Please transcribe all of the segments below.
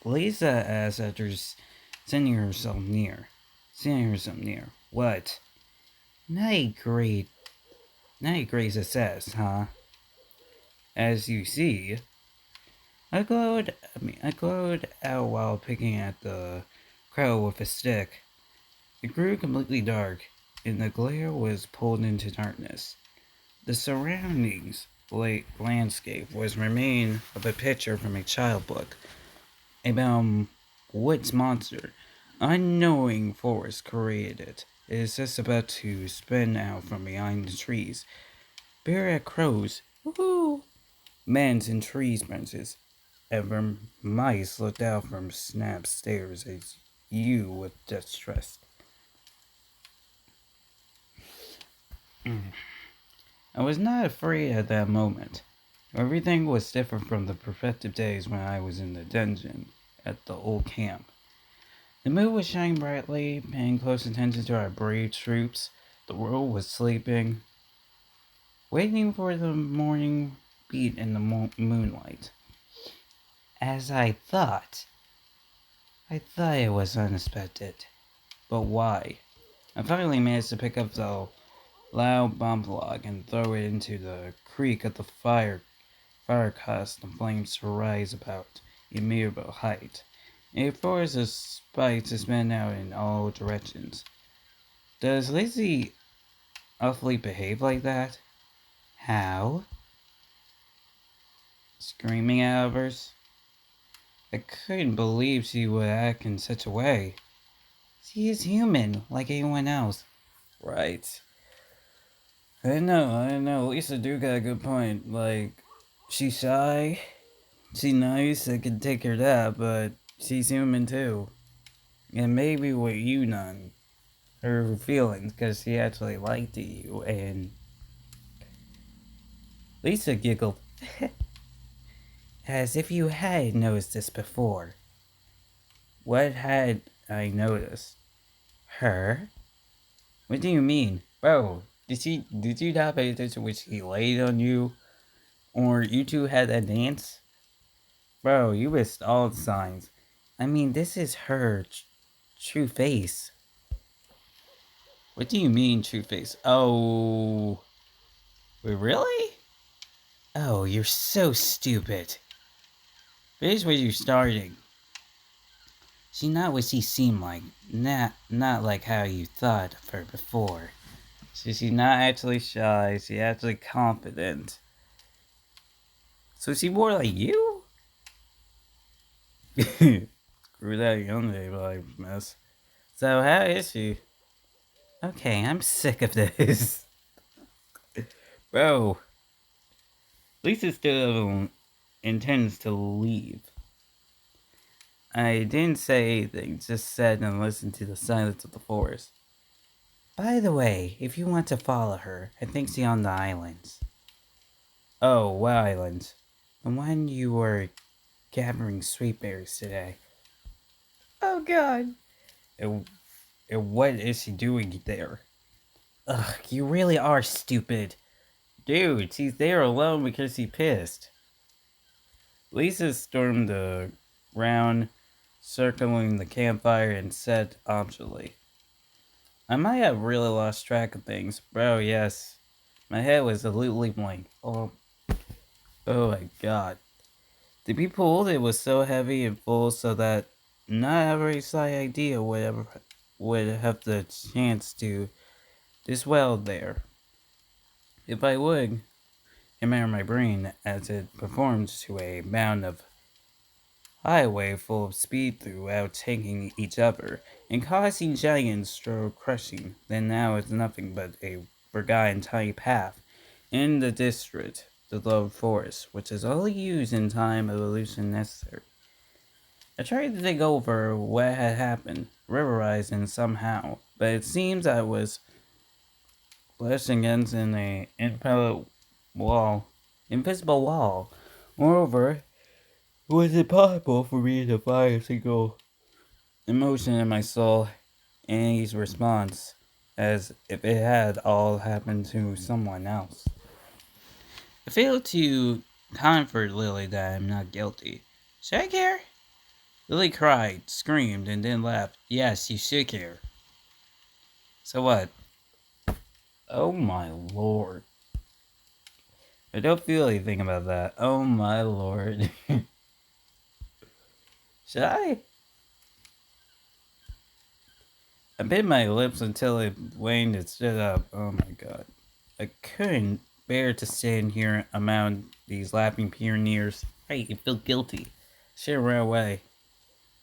Lisa asks after sending herself near. Sending herself near. What? Night great. Night Grace says, huh? As you see, I glowed out while picking at the crow with a stick. It grew completely dark, and the glare was pulled into darkness. The surroundings landscape was remain of a picture from a child book about woods monster. Unknowing forest created it. It is just about to spin out from behind the trees. Bear at crows. Woohoo! Mans in trees branches. Ever mice looked out from snap stares at you with distress. I was not afraid at that moment. Everything was different from the perfected days when I was in the dungeon at the old camp. The moon was shining brightly, paying close attention to our brave troops. The world was sleeping, waiting for the morning beat in the moonlight. As I thought it was unexpected. But why? I finally managed to pick up the loud bump log and throw it into the creek of the fire caused the flames to rise about a measurable height. A forest of spikes spin out in all directions. Does Lizzie awfully behave like that? How? Screaming at others? I couldn't believe she would act in such a way. She is human, like anyone else. Right. I know. Lisa do got a good point. Like, she's shy, she's nice, I can take her that, but she's human too. And maybe with you none, her feelings, because she actually liked you, and Lisa giggled, as if you had noticed this before. What had I noticed? Her? What do you mean? Bro, did you not pay attention when she laid on you? Or you two had that dance? Bro, you missed all the signs. I mean, this is her true face. What do you mean, true face? Oh. Wait, really? Oh, you're so stupid. Here's where you're starting. She's not what she seemed like. Not like how you thought of her before. She's not actually shy, she's actually confident. So she more like you? Screw that young day life mess. So how is she? Okay, I'm sick of this. Bro, Lisa still intends to leave. I didn't say anything, just sat and listened to the silence of the forest. By the way, if you want to follow her, I think she's on the islands. Oh, what islands? The one you were gathering sweet berries today. Oh god. And, and what is she doing there? Ugh, you really are stupid. Dude, she's there alone because she's pissed. Lisa stormed the round, circling the campfire, and said obstinately, I might have really lost track of things. Bro, yes. My head was absolutely blank. Oh my god. To be pulled, it was so heavy and full so that not every slight idea would have the chance to diswell there. If I would, command my brain as it performs to a bound of highway full of speed throughout taking each other and causing giant stroke crushing, then now is nothing but a forgotten tiny path in the district, the low forest, which is only used in time of illusion necessary. I tried to think over what had happened, riverizing somehow, but it seems I was brushed against in a invisible wall. Moreover, it was impossible for me to find a single emotion in my soul, Annie's response, as if it had all happened to someone else. I failed to comfort Lily that I'm not guilty. Should I care? Lily cried, screamed, and then laughed. Yes, you should care. So what? Oh my lord. I don't feel anything about that. Oh my lord. Should I? I bit my lips until it waned and stood up. Oh my god. I couldn't bear to stand here among these laughing pioneers. I feel guilty. Should have ran away.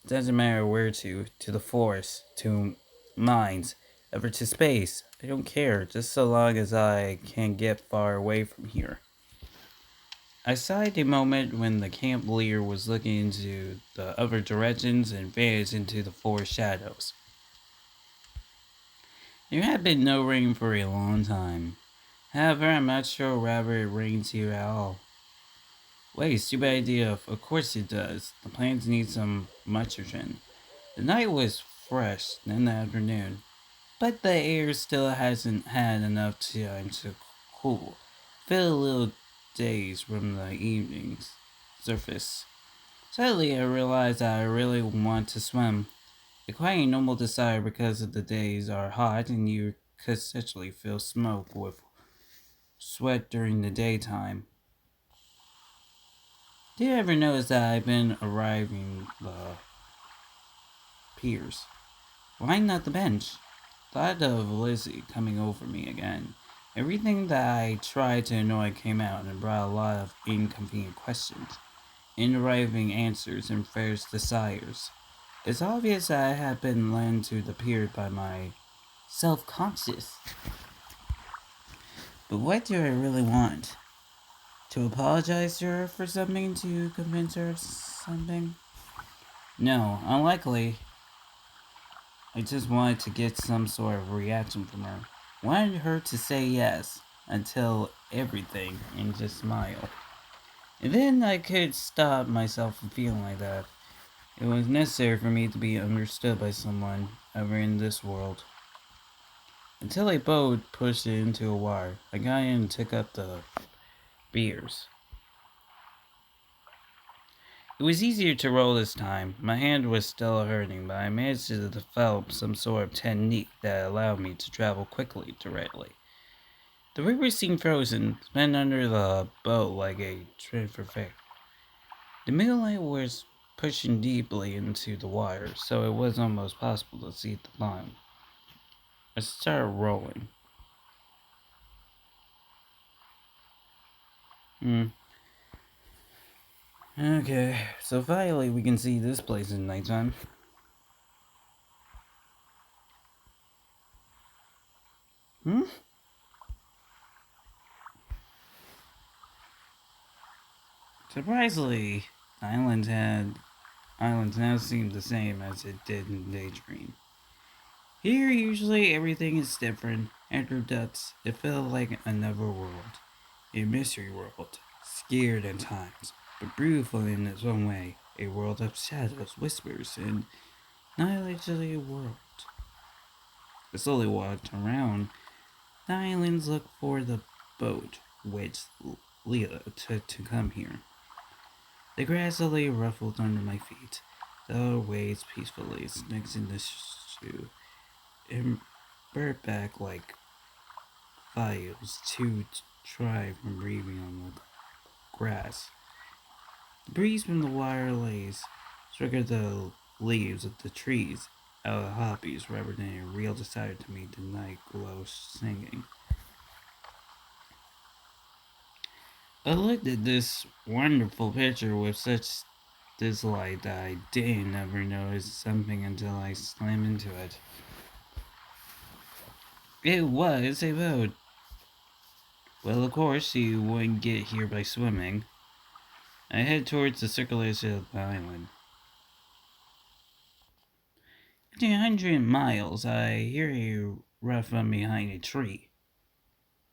It doesn't matter where to the forest, to mines, ever to space. I don't care, just so long as I can get far away from here. I sighed a moment when the camp leader was looking into the other directions and vanished into the forest shadows. There had been no rain for a long time. However, I'm not sure whether it rains here at all. Wait, stupid idea. Of course it does. The plants need some nitrogen. The night was fresh in the afternoon, but the air still hasn't had enough time to cool. Feel a little dazed from the evening's surface. Suddenly, I realized that I really want to swim. A quite normal desire because of the days are hot and you could essentially feel smoke with sweat during the daytime. Do you ever notice that I've been arriving the piers? Why not the bench? Thought of Lizzie coming over me again. Everything that I tried to annoy came out and brought a lot of inconvenient questions, interroging answers, and fierce desires. It's obvious that I have been led to the pier by my self-conscious. But what do I really want? To apologize to her for something to convince her of something? No, unlikely. I just wanted to get some sort of reaction from her. Wanted her to say yes until everything and just smile. And then I could stop myself from feeling like that. It was necessary for me to be understood by someone ever in this world. Until a boat pushed it into a wire, I got in and took up the beers. It was easier to roll this time. My hand was still hurting, but I managed to develop some sort of technique that allowed me to travel quickly directly. The river seemed frozen, spun under the boat like a triffic. The moonlight was pushing deeply into the water, so it was almost possible to see the bottom. I started rolling. Hmm. Okay, so finally we can see this place in nighttime. Hmm? Surprisingly, islands now seem the same as it did in Daydream. Here, usually everything is different. After ducks, it felt like another world. A mystery world. Scared at times, but beautiful in its own way. A world of shadows, whispers, and not literally a world. I slowly walked around. The islands looked for the boat which Leela took to come here. The grass slowly ruffled under my feet. The waves peacefully next in the shoe and burnt back like files to try from breathing on the grass. The breeze from the wire lace struck at the leaves of the trees out of hobbies rather than a real desire to meet the night glow singing. I looked at this wonderful picture with such dislike that I didn't ever notice something until I slammed into it. It was a boat. Well, of course, you wouldn't get here by swimming. I head towards the circulation of the island. After 100 miles, I hear a rough from behind a tree.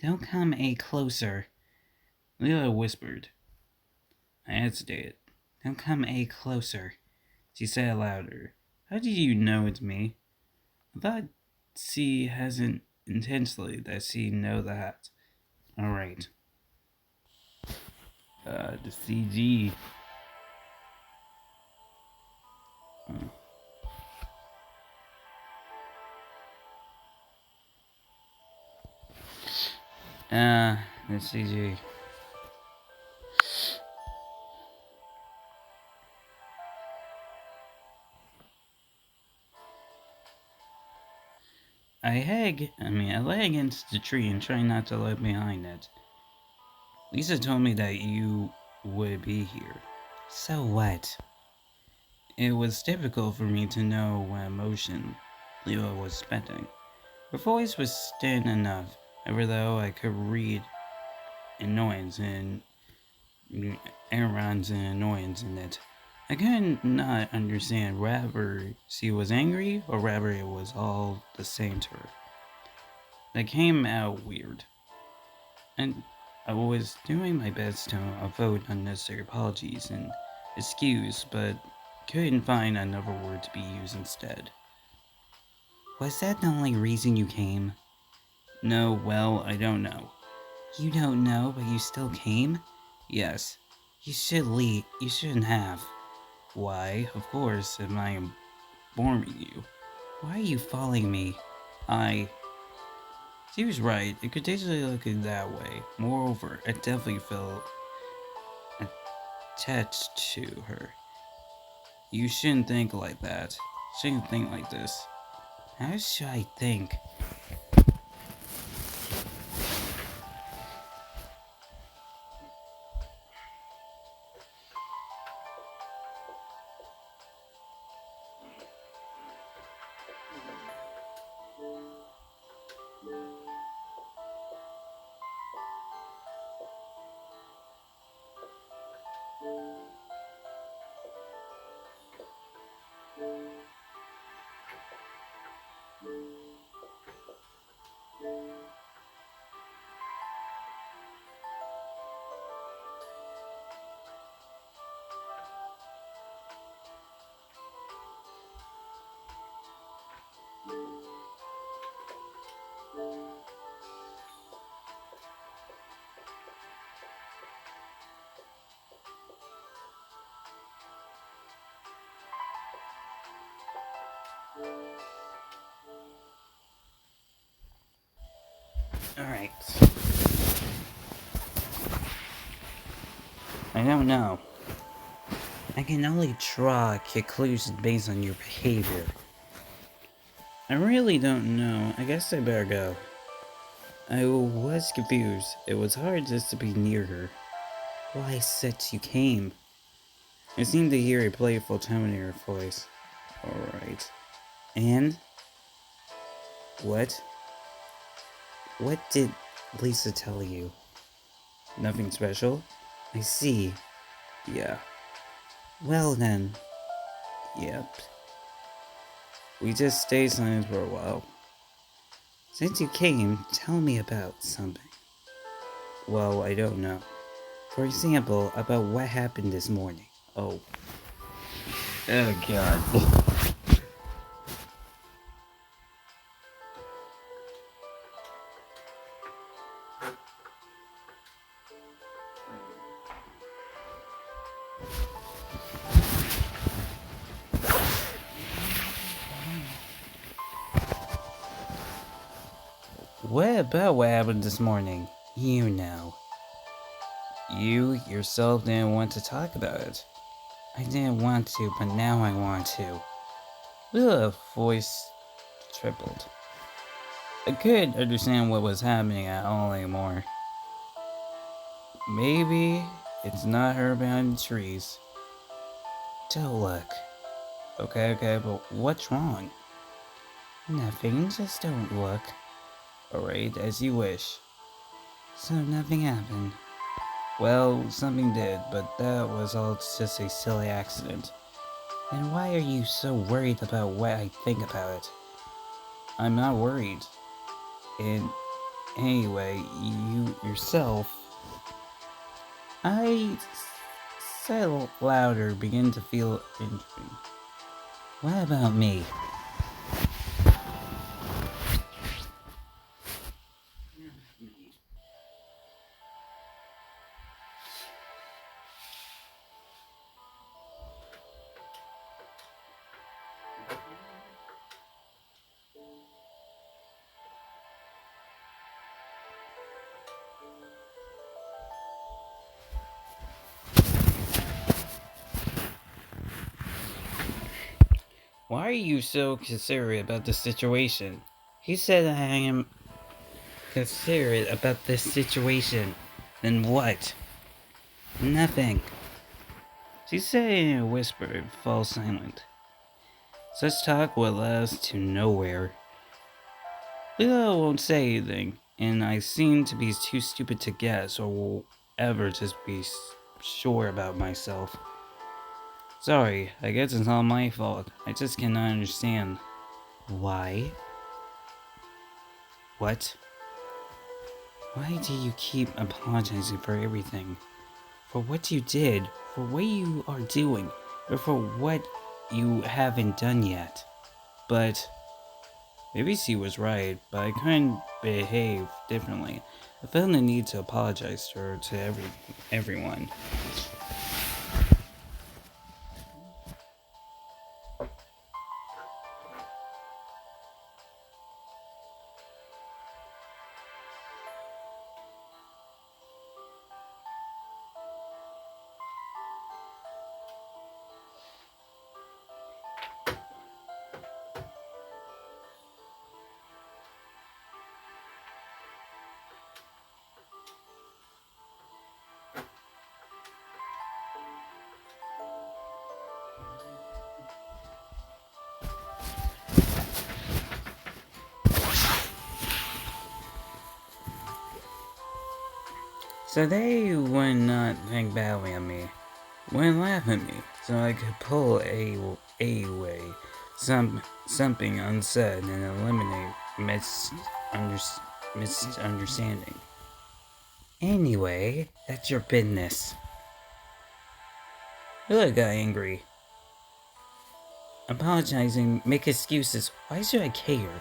Don't come a closer, Leela whispered. I hesitated. Don't come a closer, she said louder. How did you know it's me? I thought she hasn't intentionally that she know that. Alright. The CG. CG. I lay against the tree and try not to look behind it. Lisa told me that you would be here. So what? It was difficult for me to know what emotion Leo was spending. Her voice was thin enough, ever though I could read annoyance and Aaron's annoyance in it. I could not understand whether she was angry or whether it was all the same to her. That came out weird. And I was doing my best to avoid unnecessary apologies and excuse, but couldn't find another word to be used instead. Was that the only reason you came? No, well, I don't know. You don't know, but you still came? Yes. You should leave. You shouldn't have. Why, of course, if I am boring you. Why are you following me? I... She was right. It could easily look that way. Moreover, I definitely felt attached to her. You shouldn't think like that. Shouldn't think like this. How should I think? Alright. I don't know. I can only draw conclusions based on your behavior. I really don't know. I guess I better go. I was confused. It was hard just to be near her. Why since you came? I seemed to hear a playful tone in her voice. Alright. And? What? What did Lisa tell you? Nothing special? I see. Yeah. Well then. Yep. We just stayed silent for a while. Since you came, tell me about something. Well, I don't know. For example, about what happened this morning. Oh. Oh god. What about what happened this morning? You know. You yourself didn't want to talk about it. I didn't want to, but now I want to. The voice tripled. I couldn't understand what was happening at all anymore. Maybe it's not her behind the trees. Don't look. Okay, but what's wrong? Nothing, just don't look. Alright, as you wish. So nothing happened. Well, something did, but that was all just a silly accident. Then why are you so worried about what I think about it? I'm not worried. And anyway, you yourself... I said louder, begin to feel injury. What about me? Why are you so considerate about the situation? He said I am considerate about this situation. Then what? Nothing. She said in a whisper and fell silent. Such talk would lead us to nowhere. Lena won't say anything, and I seem to be too stupid to guess or will ever just be sure about myself. Sorry, I guess it's not my fault. I just cannot understand. Why? What? Why do you keep apologizing for everything? For what you did, for what you are doing, or for what you haven't done yet? But maybe she was right, but I couldn't behave differently. I felt the need to apologize to her, to everyone. So they would not think badly of me, wouldn't laugh at me, so I could pull away something unsaid and eliminate misunderstanding. Anyway, that's your business. Look, got angry. Apologizing, make excuses. Why should I care?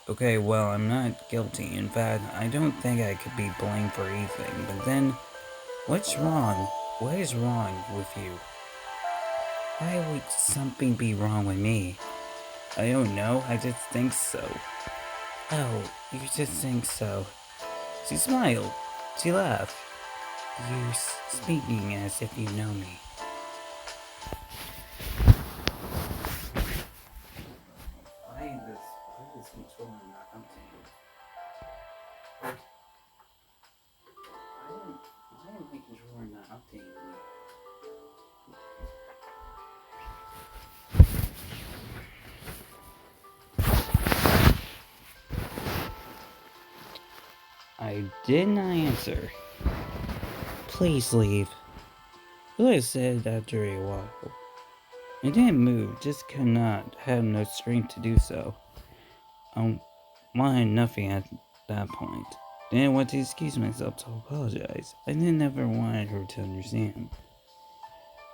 Okay, well, I'm not guilty. In fact, I don't think I could be blamed for anything. But then, what's wrong? What is wrong with you? Why would something be wrong with me? I don't know, I just think so. Oh, you just think so. She smiled. She laughed. You speaking as if you know me. Why is controlling not updating? Why am I controlling not updating me? I did not answer. Please leave. I said after a while. I didn't move, just could not have no strength to do so. I wanted nothing at that point. Didn't want to excuse myself to apologize. I didn't ever wanted her to understand.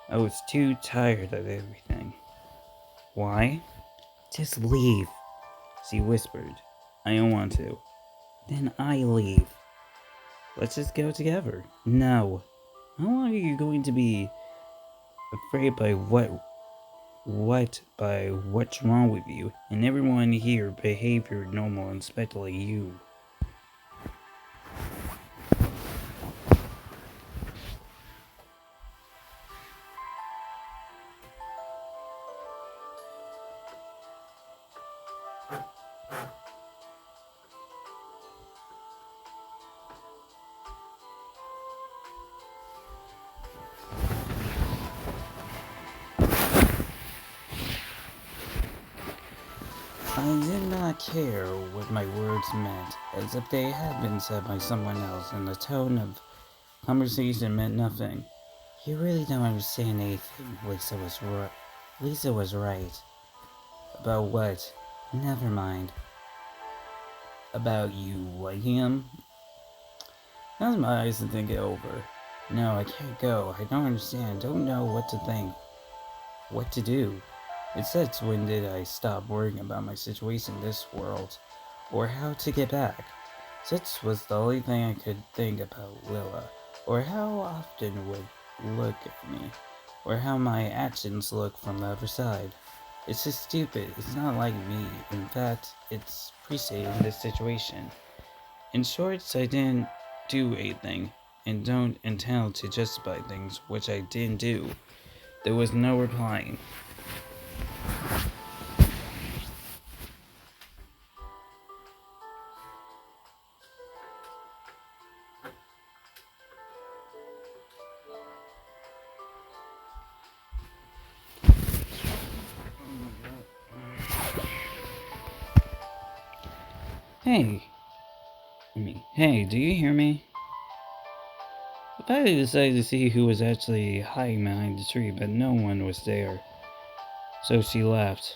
I was too tired of everything. Why? Just leave, she whispered. I don't want to. Then I leave. Let's just go together. No. How long are you going to be afraid by by what's wrong with you, and everyone here behavior normal and especially you? I did not care what my words meant, as if they had been said by someone else, and the tone of conversation meant nothing. You really don't understand anything, Lisa was right. About what? Never mind. About you liking him? Close my eyes and think it over. No, I can't go. I don't understand. Don't know what to think. What to do. It's since when did I stop worrying about my situation in this world? Or how to get back? Such was the only thing I could think about Lila. Or how often would look at me. Or how my actions look from the other side. It's just stupid. It's not like me. In fact, it's appreciated in this situation. In short, I didn't do anything, and don't intend to justify things which I didn't do. There was no replying. Hey, hey, do you hear me? I finally decided to see who was actually hiding behind the tree, but no one was there. So she laughed.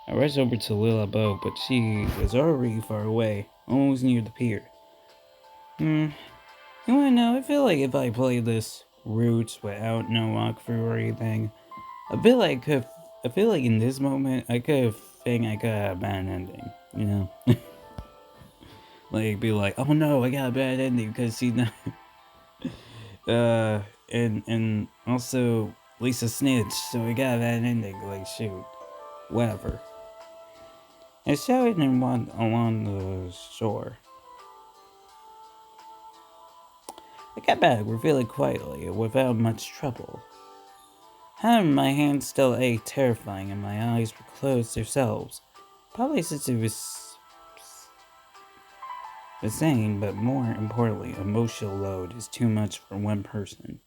I rushed over to Lila Boat, but she was already far away, almost near the pier. You wanna know, I feel like if I played this route without no walkthrough or anything, I feel like in this moment, I could have think I could have a bad ending, you know? Like, be like, oh no, I got a bad ending because she not, and also Lisa snitched, so we got a bad ending, like, shoot, whatever. I shouted and walked along the shore. I got back really quietly, without much trouble. Having my hands still ached terrifying and my eyes were closed themselves. Probably since it was the same, but more importantly, emotional load is too much for one person.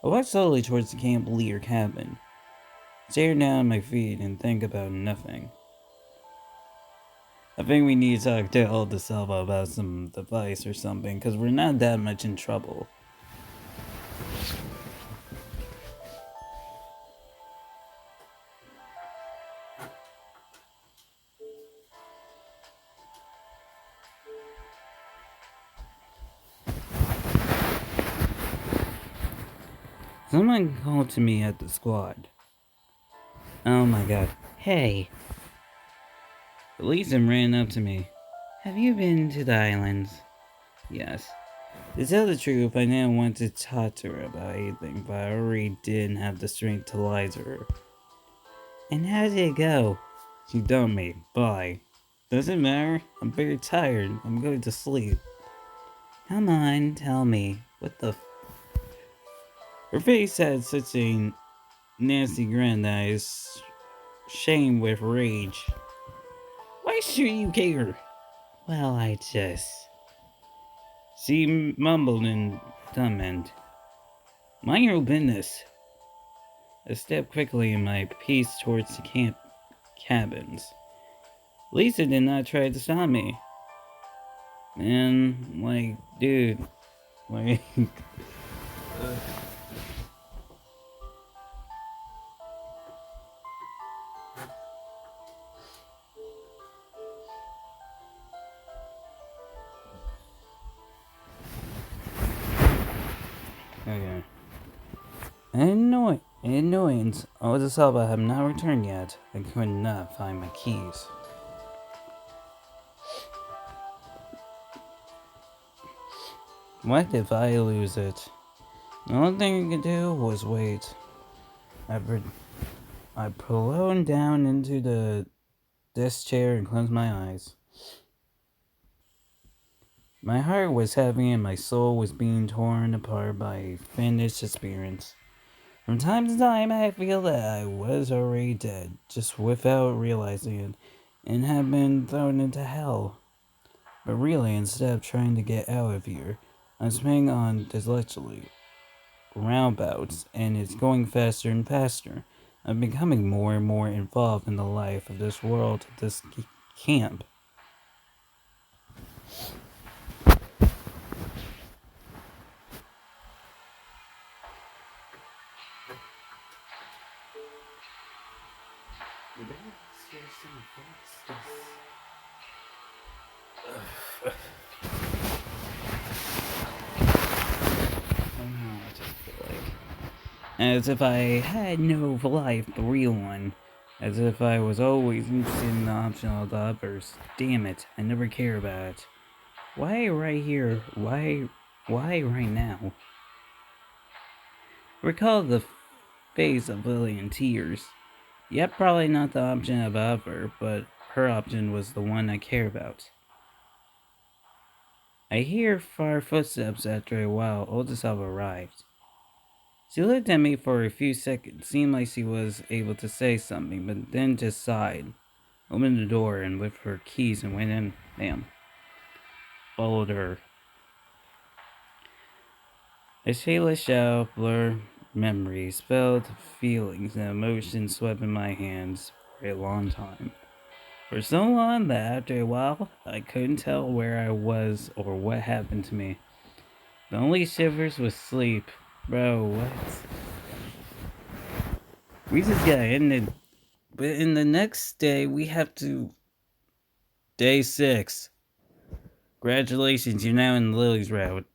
I walked slowly towards the camp leader cabin, stared down at my feet and think about nothing. I think we need to talk to old DeSalva about some device or something, because we're not that much in trouble. Someone called to me at the squad. Oh my god. Hey. Lisa ran up to me. Have you been to the islands? Yes. To tell the truth, I didn't want to talk to her about anything, but I already didn't have the strength to lie to her. And how did it go? She dumped me. Bye. Doesn't matter. I'm very tired. I'm going to sleep. Come on, tell me. What the Her face had such a nasty grin that I was shamed with rage. Why should you care? Well, I just... She mumbled in comment. Mind your business. I stepped quickly in my pace towards the camp cabins. Lisa did not try to stop me. Man, like, dude, like, okay. Annoyance. Oh, the Salva have not returned yet. I could not find my keys. What if I lose it? The only thing I could do was wait. I prolonged down into the desk chair and closed my eyes. My heart was heavy and my soul was being torn apart by a fiendish experience. From time to time, I feel that I was already dead, just without realizing it, and had been thrown into hell. But really, instead of trying to get out of here, I'm spinning on intellectually roundabouts, and it's going faster and faster. I'm becoming more and more involved in the life of this world, of this camp. As if I had no life, the real one. As if I was always interested in the option of the others. Damn it, I never care about it. Why right here? Why right now? Recall the face of Lily in tears. Yep, probably not the option of other, but her option was the one I care about. I hear far footsteps after a while. Oldesov arrived. She looked at me for a few seconds, seemed like she was able to say something, but then just sighed, opened the door, and with her keys and went in. Damn. Followed her. A shapeless shadow blurred memories, felt feelings and emotions swept in my hands for a long time. For so long that after a while, I couldn't tell where I was or what happened to me. The only shivers was sleep. Bro, what? We just got ended. But in the next day, we have to. Day 6. Congratulations, you're now in Lily's route.